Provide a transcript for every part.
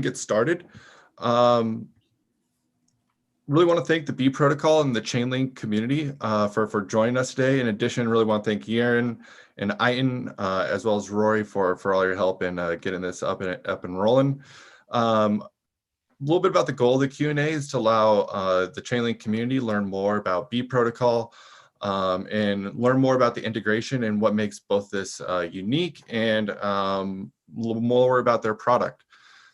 get started. Really want to thank the B.Protocol and the Chainlink community for joining us today. In addition, really want to thank Yaron and Aiton, as well as Rory for all your help in getting this up and rolling. A little bit about the goal of the Q&A is to allow the Chainlink community learn more about B.Protocol and learn more about the integration and what makes both this unique and a little more about their product.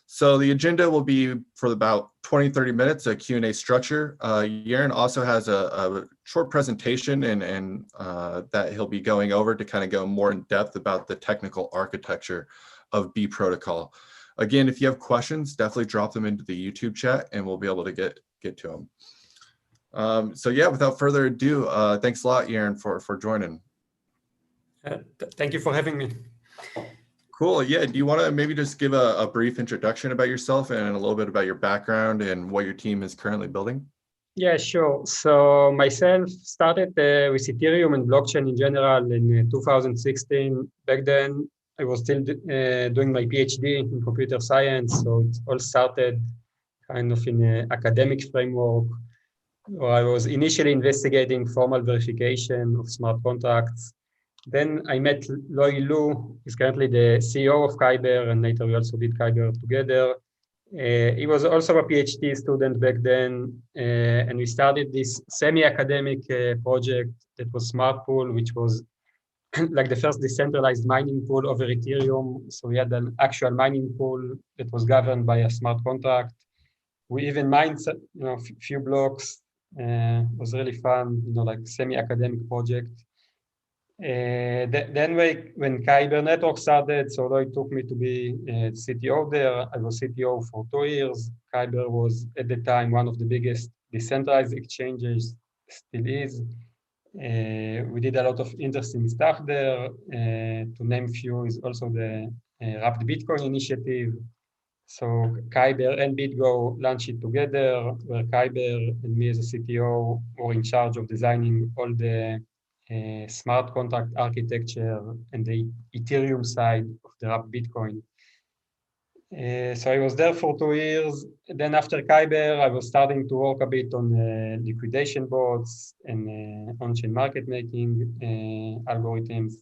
So the agenda will be for about 20-30 minutes, a Q&A structure. Yaron also has a short presentation and that he'll be going over to kind of go more in depth about the technical architecture of B.Protocol. Again, if you have questions, definitely drop them into the YouTube chat and we'll be able to get to them. So yeah, without further ado, thanks a lot, Yaron, for joining. Thank you for having me. Cool. Yeah. Do you want to maybe just give a brief introduction about yourself and a little bit about your background and what your team is currently building? Yeah, sure. So myself started with Ethereum and blockchain in general in 2016. Back then, I was still doing my PhD in computer science. So it all started kind of in an academic framework, where I was initially investigating formal verification of smart contracts. Then I met Loy Lu. He's currently the CEO of Kyber, and later we also did Kyber together. He was also a PhD student back then, and we started this semi-academic project that was Smart Pool, which was like the first decentralized mining pool over Ethereum. So we had an actual mining pool that was governed by a smart contract. We even mined, few blocks. It was really fun, like semi-academic project. Then when Kyber Network started, so Lloyd took me to be CTO there. I was CTO for 2 years. Kyber was at the time one of the biggest decentralized exchanges, still is. We did a lot of interesting stuff there. To name few is also the Wrapped Bitcoin initiative. So Kyber and BitGo launched it together, where Kyber and me as a CTO were in charge of designing all the smart contract architecture and the Ethereum side of the Wrapped Bitcoin. So I was there for 2 years. Then after Kyber, I was starting to work a bit on liquidation bots and on-chain market making algorithms.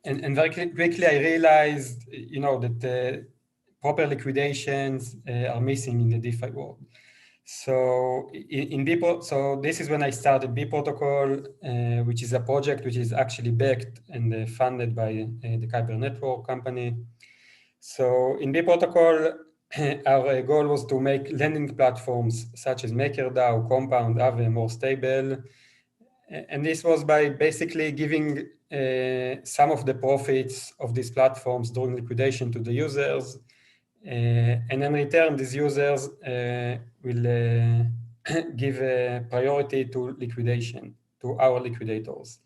And very quickly I realized, that proper liquidations are missing in the DeFi world. So so this is when I started B.Protocol, which is a project which is actually backed and funded by the Kyber Network company. So in B.Protocol, our goal was to make lending platforms such as MakerDAO, Compound, Aave more stable. And this was by basically giving some of the profits of these platforms during liquidation to the users. And in return, these users will give a priority to liquidation, to our liquidators.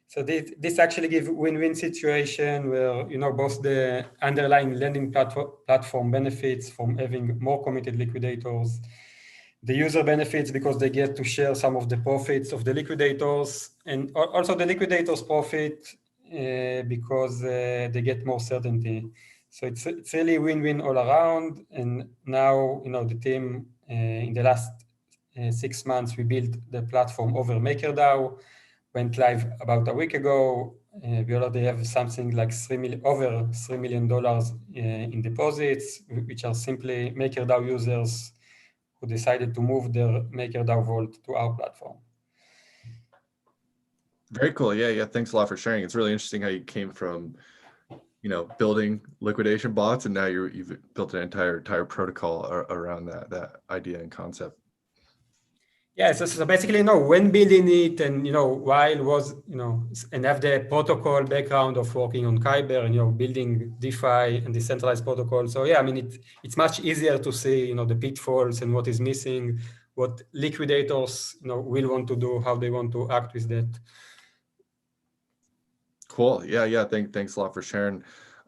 So this actually gives win-win situation where both the underlying lending platform benefits from having more committed liquidators. The user benefits because they get to share some of the profits of the liquidators, and also the liquidators profit because they get more certainty. So it's really win-win all around. And now, the team in the last 6 months, we built the platform over MakerDAO, went live about a week ago. We already have something like over $3 million in deposits, which are simply MakerDAO users who decided to move their MakerDAO vault to our platform. Very cool. Yeah. Thanks a lot for sharing. It's really interesting how you came from building liquidation bots, and now you've built an entire protocol around that idea and concept. Yeah, so basically, when building it, and while was and have the protocol background of working on Kyber and building DeFi and decentralized protocol. So yeah, I mean it's much easier to see the pitfalls and what is missing, what liquidators will want to do, how they want to act with that. Cool. Yeah. Thanks a lot for sharing.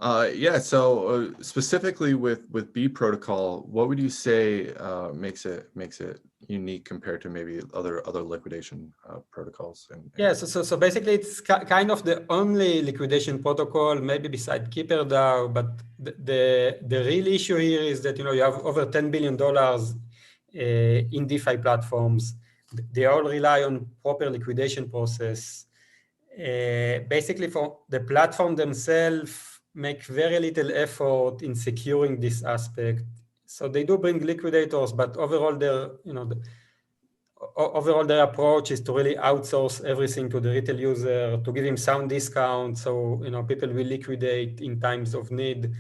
Yeah, so specifically with B.Protocol, what would you say makes it unique compared to maybe other liquidation protocols? Yeah, so basically it's kind of the only liquidation protocol, maybe beside KeeperDAO, but the real issue here is that you have over $10 billion in DeFi platforms. They all rely on proper liquidation process. Basically, for the platform themselves, make very little effort in securing this aspect. So they do bring liquidators, but overall, overall their approach is to really outsource everything to the retail user, to give him sound discount, so people will liquidate in times of need.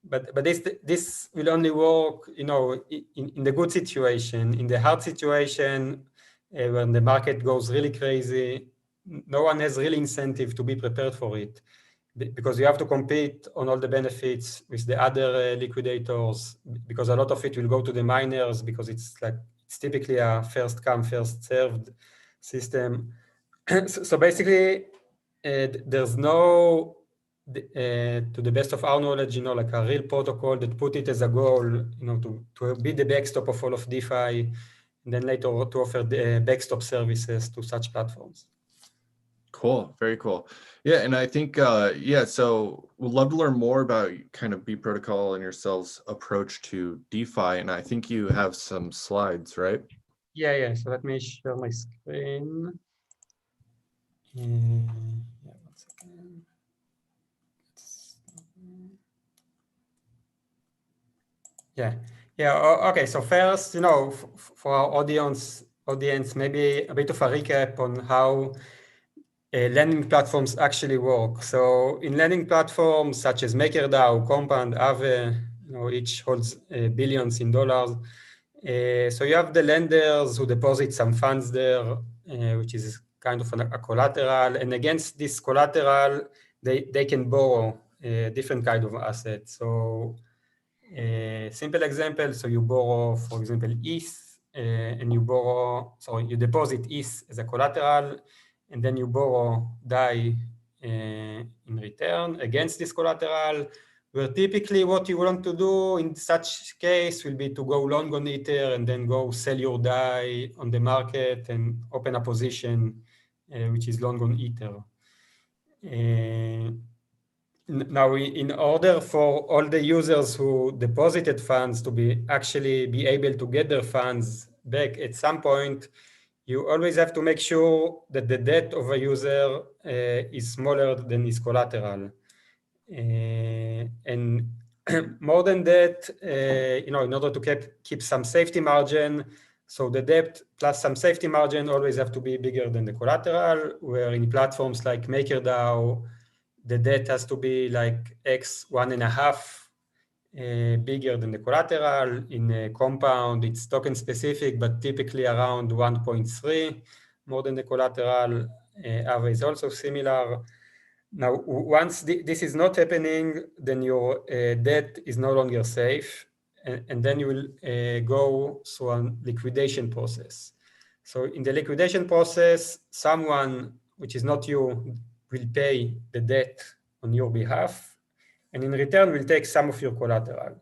But this will only work in the good situation. In the hard situation, when the market goes really crazy, no one has really incentive to be prepared for it, because you have to compete on all the benefits with the other liquidators, because a lot of it will go to the miners, because it's typically a first come first served system. So basically, there's no, to the best of our knowledge, like a real protocol that put it as a goal, to be the backstop of all of DeFi, and then later to offer the backstop services to such platforms. Cool, very cool. Yeah, and I think yeah, so we'd love to learn more about kind of B.Protocol and yourselves' approach to DeFi, and I think you have some slides, right? Yeah. So let me share my screen. Yeah, 1 second. Yeah. Okay. So first, for our audience, maybe a bit of a recap on how lending platforms actually work. So in lending platforms such as MakerDAO, Compound, Aave, each holds billions in dollars. So you have the lenders who deposit some funds there, which is kind of a collateral, and against this collateral, they can borrow different kind of assets. So simple example, so you borrow, for example, ETH, and you deposit ETH as a collateral, and then you borrow DAI in return against this collateral, where typically what you want to do in such case will be to go long on Ether and then go sell your DAI on the market and open a position which is long on Ether. Now, in order for all the users who deposited funds to be able to get their funds back at some point, you always have to make sure that the debt of a user is smaller than his collateral. And more than that, in order to keep some safety margin, so the debt plus some safety margin always have to be bigger than the collateral, where in platforms like MakerDAO, the debt has to be like X 1.5 bigger than the collateral. In Compound, it's token specific, but typically around 1.3 more than the collateral. Aave is also similar. Now, once this is not happening, then your debt is no longer safe, and then you will go through a liquidation process. So in the liquidation process, someone, which is not you, will pay the debt on your behalf, and in return will take some of your collateral.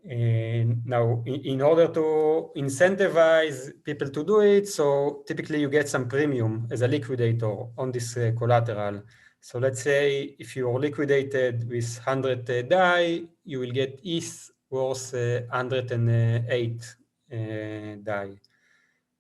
And now, in order to incentivize people to do it, so typically you get some premium as a liquidator on this collateral. So let's say if you are liquidated with 100 DAI, you will get ETH worth 108 DAI.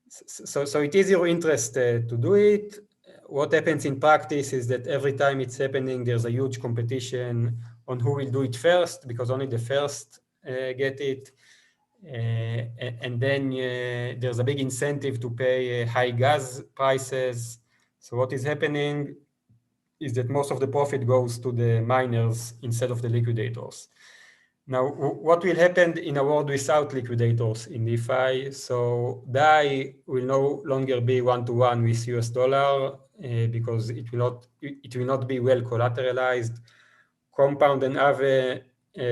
So it is your interest to do it. What happens in practice is that every time it's happening, there's a huge competition on who will do it first, because only the first get it. And then there's a big incentive to pay high gas prices. So what is happening is that most of the profit goes to the miners instead of the liquidators. Now, what will happen in a world without liquidators in DeFi? So DAI will no longer be one-to-one with US dollar because it will not be well collateralized. Compound and Aave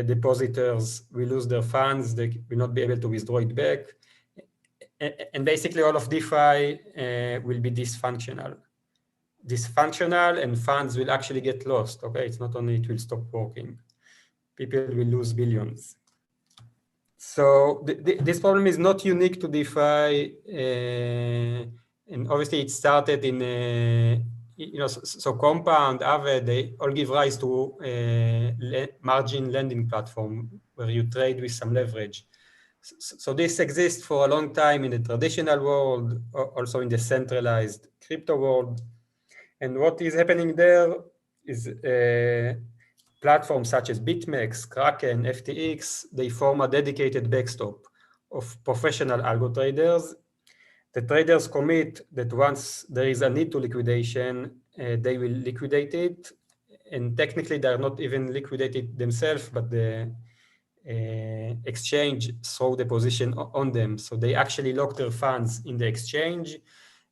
depositors will lose their funds. They will not be able to withdraw it back. And basically all of DeFi will be dysfunctional, and funds will actually get lost. Okay, it's not only it will stop working. people will lose billions. So this problem is not unique to DeFi, and obviously it started in so Compound, Aave, they all give rise to margin lending platform where you trade with some leverage. So this exists for a long time in the traditional world, also in the centralized crypto world. And what is happening there is platforms such as BitMEX, Kraken, FTX, they form a dedicated backstop of professional algo traders. The traders commit that once there is a need to liquidation, they will liquidate it. And technically, they're not even liquidated themselves, but the exchange throw the position on them. So they actually lock their funds in the exchange.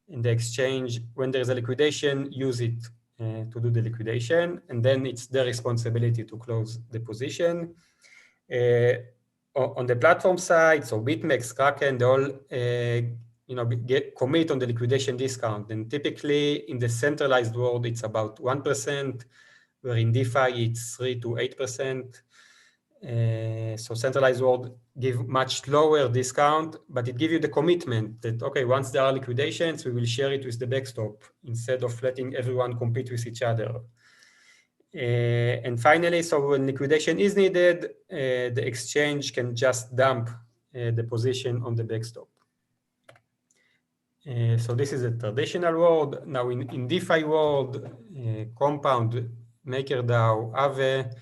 In the exchange, when there's a liquidation, use it to do the liquidation, and then it's their responsibility to close the position. On the platform side, so BitMEX, Kraken, they all commit on the liquidation discount, and typically in the centralized world, it's about 1%, where in DeFi it's 3 to 8%. So centralized world give much lower discount, but it gives you the commitment that, okay, once there are liquidations, we will share it with the backstop instead of letting everyone compete with each other. And finally, so when liquidation is needed, the exchange can just dump the position on the backstop. So this is a traditional world. Now in DeFi world, Compound, MakerDAO, Aave,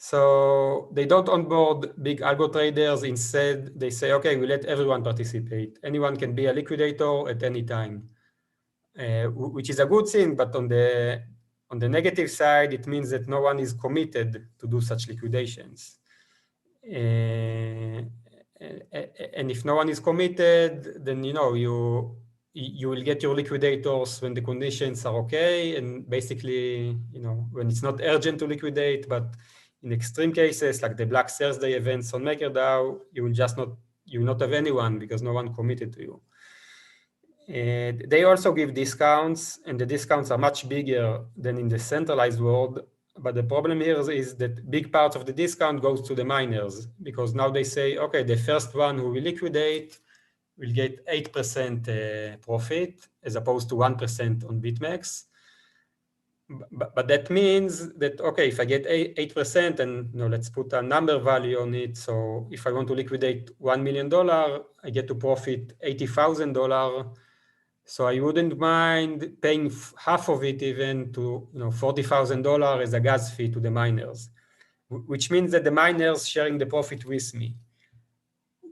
so they don't onboard big algo traders. Instead, they say, okay, we let everyone participate. Anyone can be a liquidator at any time, which is a good thing. But on the negative side, it means that no one is committed to do such liquidations. And if no one is committed, then you will get your liquidators when the conditions are okay, and basically when it's not urgent to liquidate. But in extreme cases like the Black Thursday events on MakerDAO, you will not have anyone because no one committed to you. And they also give discounts, and the discounts are much bigger than in the centralized world. But the problem here is that big parts of the discount goes to the miners, because now they say, okay, the first one who will liquidate will get 8% profit as opposed to 1% on BitMEX. But that means that, okay, if I get 8%, and let's put a number value on it. So if I want to liquidate $1 million, I get to profit $80,000. So I wouldn't mind paying half of it even to $40,000 as a gas fee to the miners, which means that the miners sharing the profit with me,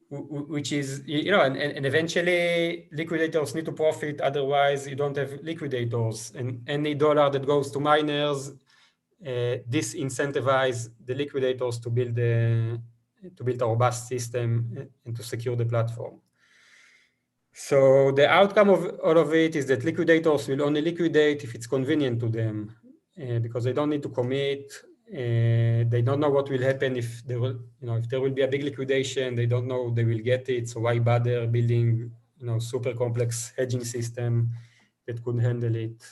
which is, and eventually liquidators need to profit, otherwise you don't have liquidators. And any dollar that goes to miners, disincentivize the liquidators to build a robust system and to secure the platform. So the outcome of all of it is that liquidators will only liquidate if it's convenient to them, because they don't need to commit. They don't know what will happen if there will be a big liquidation. They don't know they will get it. So why bother building super complex hedging system that could handle it?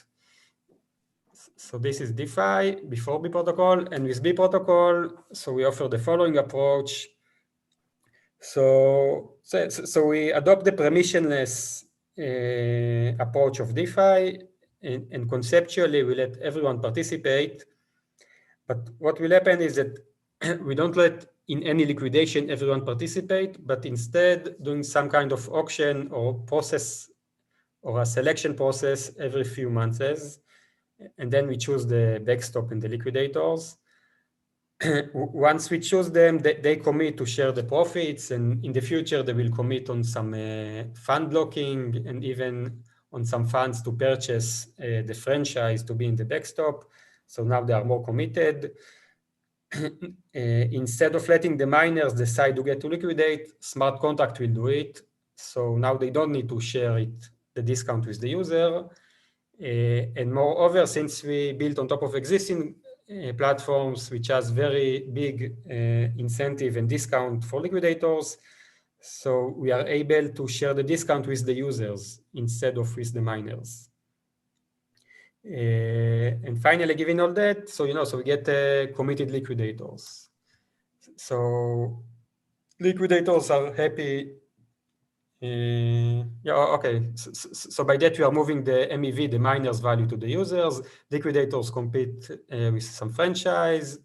So this is DeFi before B.Protocol, and with B.Protocol, so we offer the following approach. So we adopt the permissionless approach of DeFi, and conceptually we let everyone participate. But what will happen is that we don't let in any liquidation everyone participate, but instead doing some kind of auction or process or a selection process every few months. And then we choose the backstop and the liquidators. Once we choose them, they commit to share the profits, and in the future they will commit on some fund blocking and even on some funds to purchase the franchise to be in the backstop. So now they are more committed. Instead of letting the miners decide to get to liquidate, smart contract will do it. So now they don't need to share the discount with the user. And moreover, since we built on top of existing platforms, which has very big incentive and discount for liquidators, so we are able to share the discount with the users instead of with the miners. And finally, given all that, so we get committed liquidators. So liquidators are happy. Okay. So by that, we are moving the MEV, the miners' value, to the users. Liquidators compete with some franchise,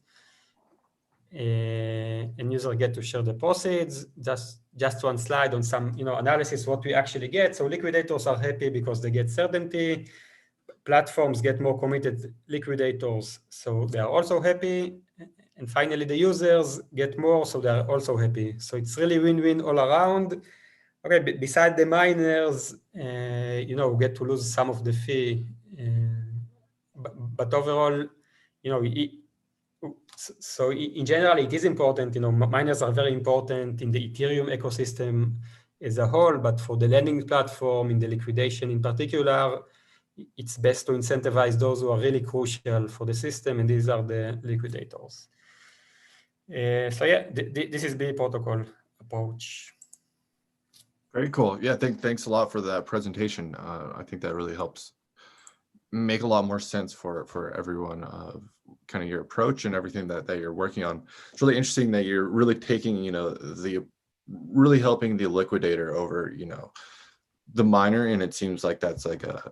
and users get to share the proceeds. Just one slide on some analysis what we actually get. So liquidators are happy because they get certainty. Platforms get more committed liquidators, so they are also happy. And finally, the users get more, so they are also happy. So it's really win-win all around. Okay, beside the miners, get to lose some of the fee, but overall, so in general, it is important. Miners are very important in the Ethereum ecosystem as a whole, but for the lending platform, in the liquidation in particular, it's best to incentivize those who are really crucial for the system, and these are the liquidators. So yeah, this is B.Protocol approach. Very cool. Yeah, thanks a lot for that presentation. I think that really helps make a lot more sense for everyone of kind of your approach and everything that you're working on. It's really interesting that you're really taking, really helping the liquidator over, the miner, and it seems like that's like a,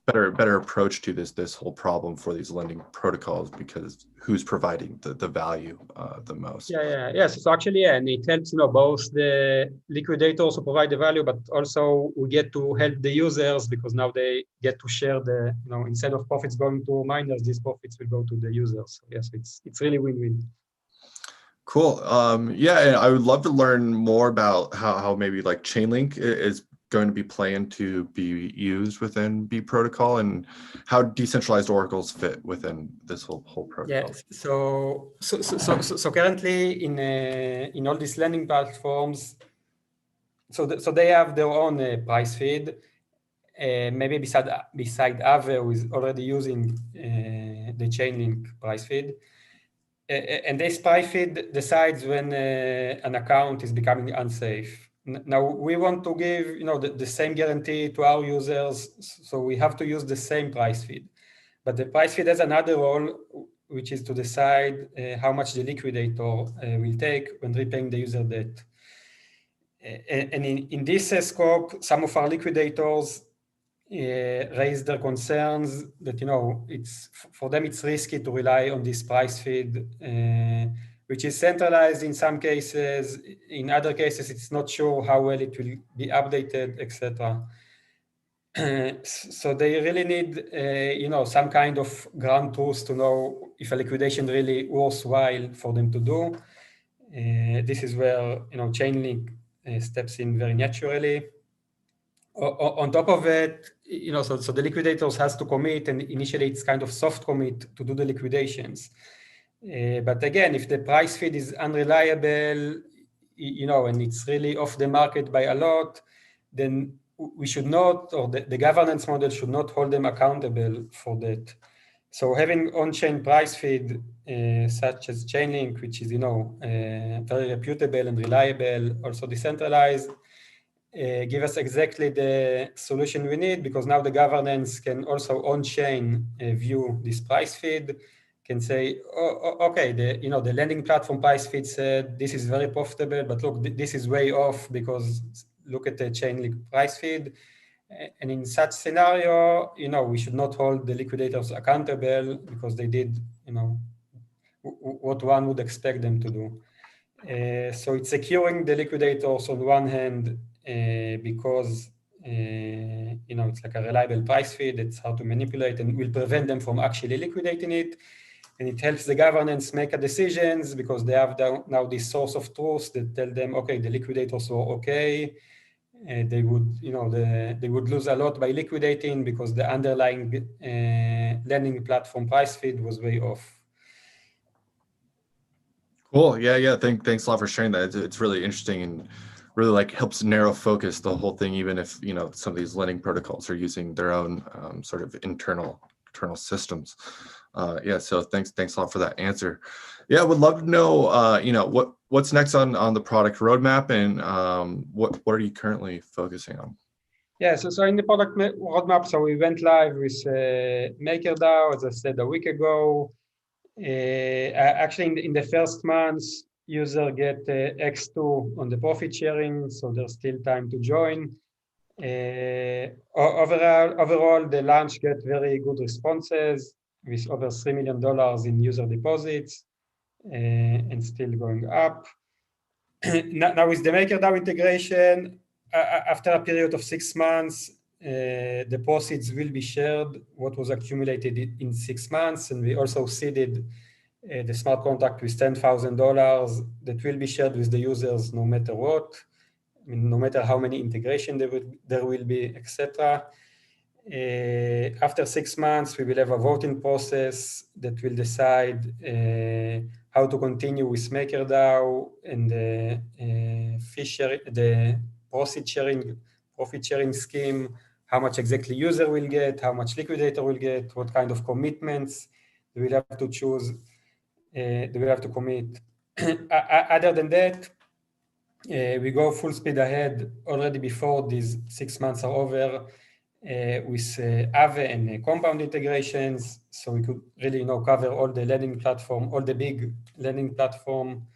better approach to this whole problem for these lending protocols, because who's providing the value the most. Yes. So actually, and it helps both the liquidators who provide the value, but also we get to help the users, because now they get to share the instead of profits going to miners, these profits will go to the users. So yes, it's really win-win. Cool. Yeah, and I would love to learn more about how maybe like Chainlink is going to be planned to be used within B.Protocol, and how decentralized oracles fit within this whole protocol. Yeah. So currently in all these lending platforms, so they have their own price feed. Maybe beside Aave, who is already using the Chainlink price feed. And this price feed decides when an account is becoming unsafe. Now we want to give the same guarantee to our users, so we have to use the same price feed. But the price feed has another role, which is to decide how much the liquidator will take when repaying the user debt. And in this scope, some of our liquidators raise their concerns that it's for them it's risky to rely on this price feed, which is centralized in some cases. In other cases, it's not sure how well it will be updated, etc. So they really need some kind of ground truth to know if a liquidation really worthwhile for them to do. This is where Chainlink steps in very naturally. On top of it, so the liquidators has to commit, and initially it's kind of soft commit to do the liquidations. But again, if the price feed is unreliable, and it's really off the market by a lot, then we should not, or the governance model should not hold them accountable for that. So having on-chain price feed such as Chainlink, which is very reputable and reliable, also decentralized, give us exactly the solution we need, because now the governance can also on-chain view this price feed, can say, okay, the lending platform price feed said this is very profitable, but look, this is way off because look at the Chainlink price feed. And in such scenario, we should not hold the liquidators accountable because they did, what one would expect them to do. So it's securing the liquidators on one hand, because it's like a reliable price feed. It's hard to manipulate and will prevent them from actually liquidating it. And it helps the governance make decisions because they have now this source of truth that tell them, okay, the liquidators were okay. They would, they would lose a lot by liquidating because the underlying lending platform price feed was way off. Cool. Yeah. Thanks a lot for sharing that. It's really interesting and really like helps narrow focus the whole thing, even if some of these lending protocols are using their own sort of internal systems. Yeah. So thanks a lot for that answer. Yeah, would love to know what's next on the product roadmap, and what are you currently focusing on? Yeah, so in the product roadmap, so we went live with MakerDAO, as I said a week ago. Actually, in the first months, user get X2 on the profit sharing, so there's still time to join. Overall, the launch get very good responses with over $3 million in user deposits and still going up. Now with the MakerDAO integration, after a period of 6 months, the proceeds will be shared, what was accumulated in 6 months, and we also seeded the smart contract with $10,000 that will be shared with the users no matter what. I mean, no matter how many integration there will be, etc. After 6 months, we will have a voting process that will decide how to continue with MakerDAO and the profit sharing scheme, how much exactly user will get, how much liquidator will get, what kind of commitments they will have to choose, they will have to commit. Other than that, we go full speed ahead already before these 6 months are over with Aave and Compound integrations. So we could really cover all the lending platform, all the big lending platform,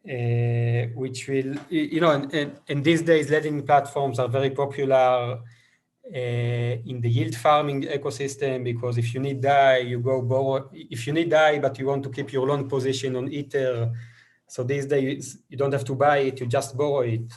which will, and these days lending platforms are very popular in the yield farming ecosystem, because if you need DAI, you go borrow. If you need DAI, but you want to keep your long position on Ether, so these days you don't have to buy it, you just borrow it.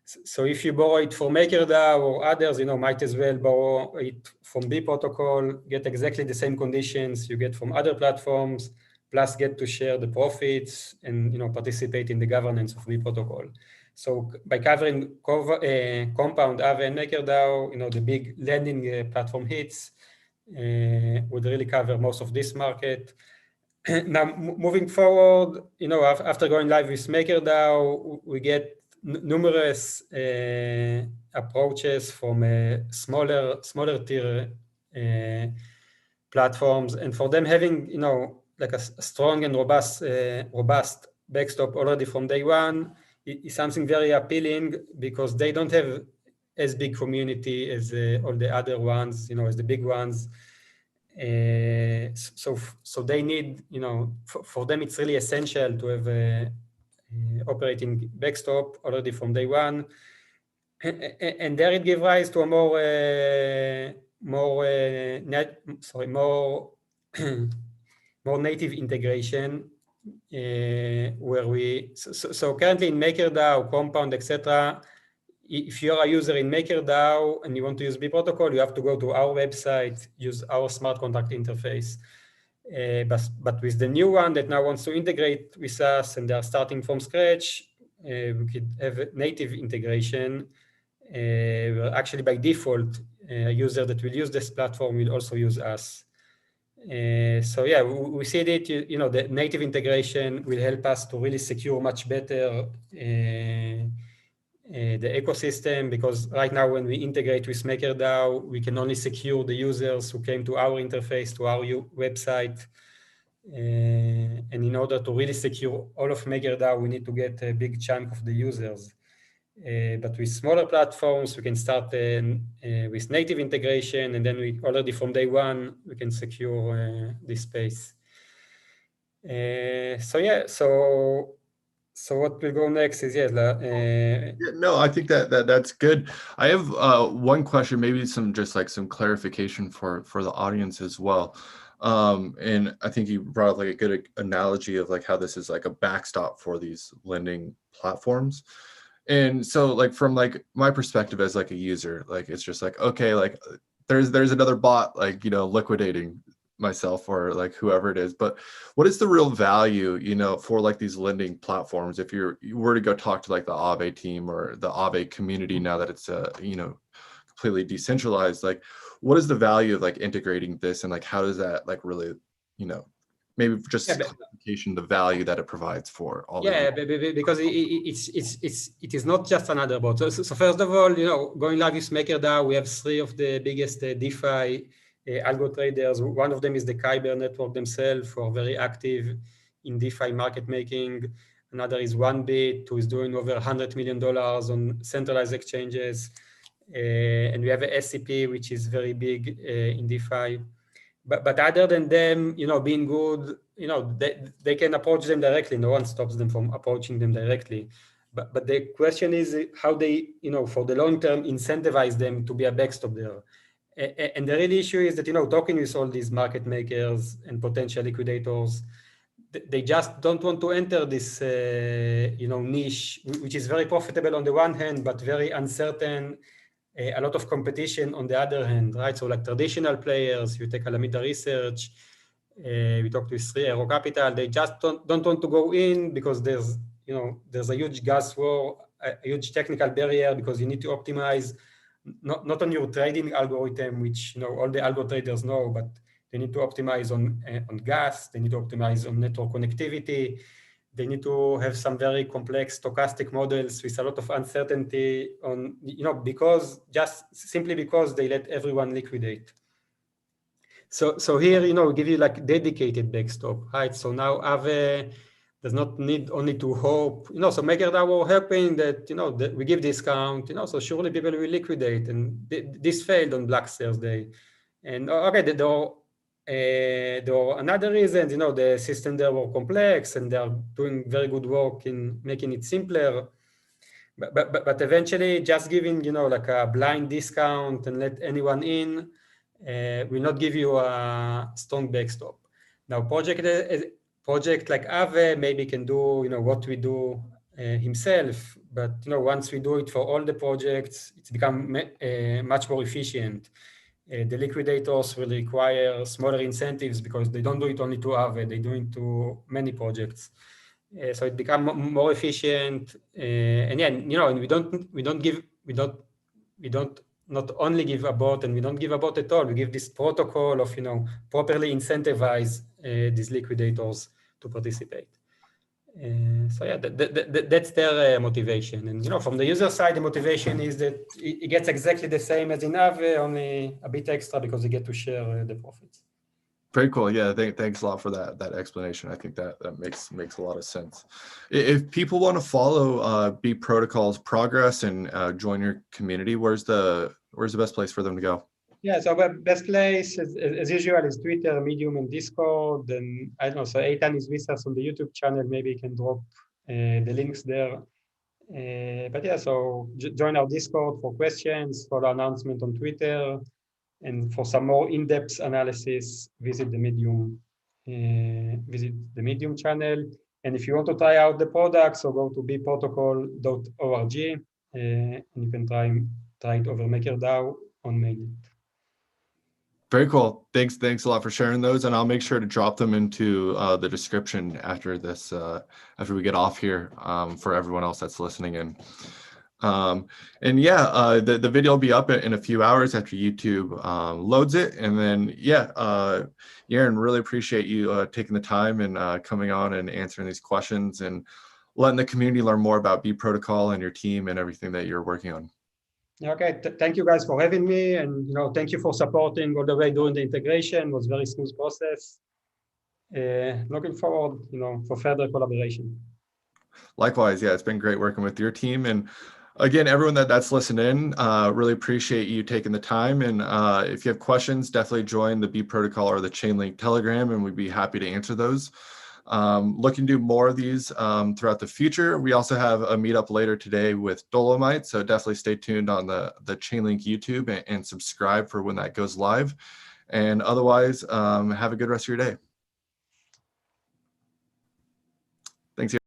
So if you borrow it from MakerDAO or others, might as well borrow it from B.Protocol, get exactly the same conditions you get from other platforms, plus get to share the profits and participate in the governance of B.Protocol. So by covering Compound, Aave, and MakerDAO, the big lending platform hits would really cover most of this market. Now, moving forward, after going live with MakerDAO, we get numerous approaches from smaller tier platforms, and for them having like a strong and robust backstop already from day one is something very appealing, because they don't have as big community as all the other ones, as the big ones. So they need, for them it's really essential to have a operating backstop already from day one, and there it gives rise to a more native integration, where so currently in MakerDAO, Compound, etc. If you're a user in MakerDAO and you want to use B.Protocol, you have to go to our website, use our smart contract interface. But with the new one that now wants to integrate with us and they are starting from scratch, we could have a native integration. Where actually by default, a user that will use this platform will also use us. So yeah, we see that the native integration will help us to really secure much better the ecosystem, because right now when we integrate with MakerDAO, we can only secure the users who came to our interface, to our website. And in order to really secure all of MakerDAO, we need to get a big chunk of the users. But with smaller platforms, we can start with native integration, and then we already from day one, we can secure this space. So yeah, so what will go next is no, I think that's good. I have one question, maybe some clarification for the audience as well. And I think you brought up like a good analogy of like how this is like a backstop for these lending platforms. And so like from like my perspective as like a user, like it's just like, okay, like there's another bot like liquidating myself or like whoever it is, but what is the real value for like these lending platforms if you were to go talk to like the Aave team or the Aave community now that it's completely decentralized? Like what is the value of like integrating this, and like how does that like really maybe just clarification, the value that it provides for all because it is not just another bot. So first of all, going live with MakerDAO, we have 3 of the biggest DeFi algo traders. One of them is the Kyber network themselves, who are very active in DeFi market making. Another is OneBit, who is doing over $100 million on centralized exchanges. And we have a SCP, which is very big in DeFi. but other than them, being good, they can approach them directly. No one stops them from approaching them directly. But the question is how they, for the long term, incentivize them to be a backstop there. And the real issue is that, talking with all these market makers and potential liquidators, they just don't want to enter this, niche, which is very profitable on the one hand, but very uncertain. A lot of competition on the other hand, right? So like traditional players, you take Alameda Research, we talked with 3 Arrow Capital, they just don't want to go in because there's a huge gas war, a huge technical barrier, because you need to optimize not on your trading algorithm, which all the algo traders know, but they need to optimize on gas, they need to optimize on network connectivity, they need to have some very complex stochastic models with a lot of uncertainty on, simply because they let everyone liquidate. So here, we give you like dedicated backstop, right? So now Aave does not need only to hope, so MakerDAO were helping that, that we give discount, so surely people will liquidate. And this failed on Black Thursday. And okay, there were another reason, the system there were complex and they are doing very good work in making it simpler. But eventually just giving, like a blind discount and let anyone in will not give you a strong backstop. Now, project like Aave maybe can do, what we do himself, but once we do it for all the projects, it's become much more efficient. The liquidators will require smaller incentives because they don't do it only to Aave, they do it to many projects. So it become more efficient, and yeah, and we don't not only give a bot, and we don't give a bot at all. We give this protocol of properly incentivize these liquidators to participate. So yeah, that's their motivation. And from the user side, the motivation is that it gets exactly the same as in Aave, only a bit extra because they get to share the profits. Very cool. Yeah, thanks a lot for that explanation. I think that makes a lot of sense. If people want to follow B.Protocol's progress and join your community, where's the best place for them to go? Yeah, so the best place, as usual, is Twitter, Medium, and Discord. And I don't know, so Eitan is with us on the YouTube channel. Maybe you can drop the links there. But yeah, so join our Discord for questions, for the announcement on Twitter. And for some more in-depth analysis, visit the Medium channel. And if you want to try out the product, so go to bprotocol.org, and you can try it over MakerDAO on mainnet. Very cool. Thanks a lot for sharing those, and I'll make sure to drop them into the description after this, after we get off here, for everyone else that's listening in. And yeah, the video will be up in a few hours after YouTube loads it. And then yeah, Yaron, really appreciate you taking the time and coming on and answering these questions and letting the community learn more about B.Protocol and your team and everything that you're working on. Okay, thank you guys for having me, and thank you for supporting all the way during the integration. It was a very smooth process. Looking forward, for further collaboration. Likewise, yeah, it's been great working with your team. And again, everyone that's listened in, really appreciate you taking the time. And if you have questions, definitely join the B.Protocol or the Chainlink Telegram, and we'd be happy to answer those. Looking to do more of these throughout the future. We also have a meetup later today with Dolomite, so definitely stay tuned on the Chainlink YouTube and subscribe for when that goes live. And otherwise, have a good rest of your day. Thanks.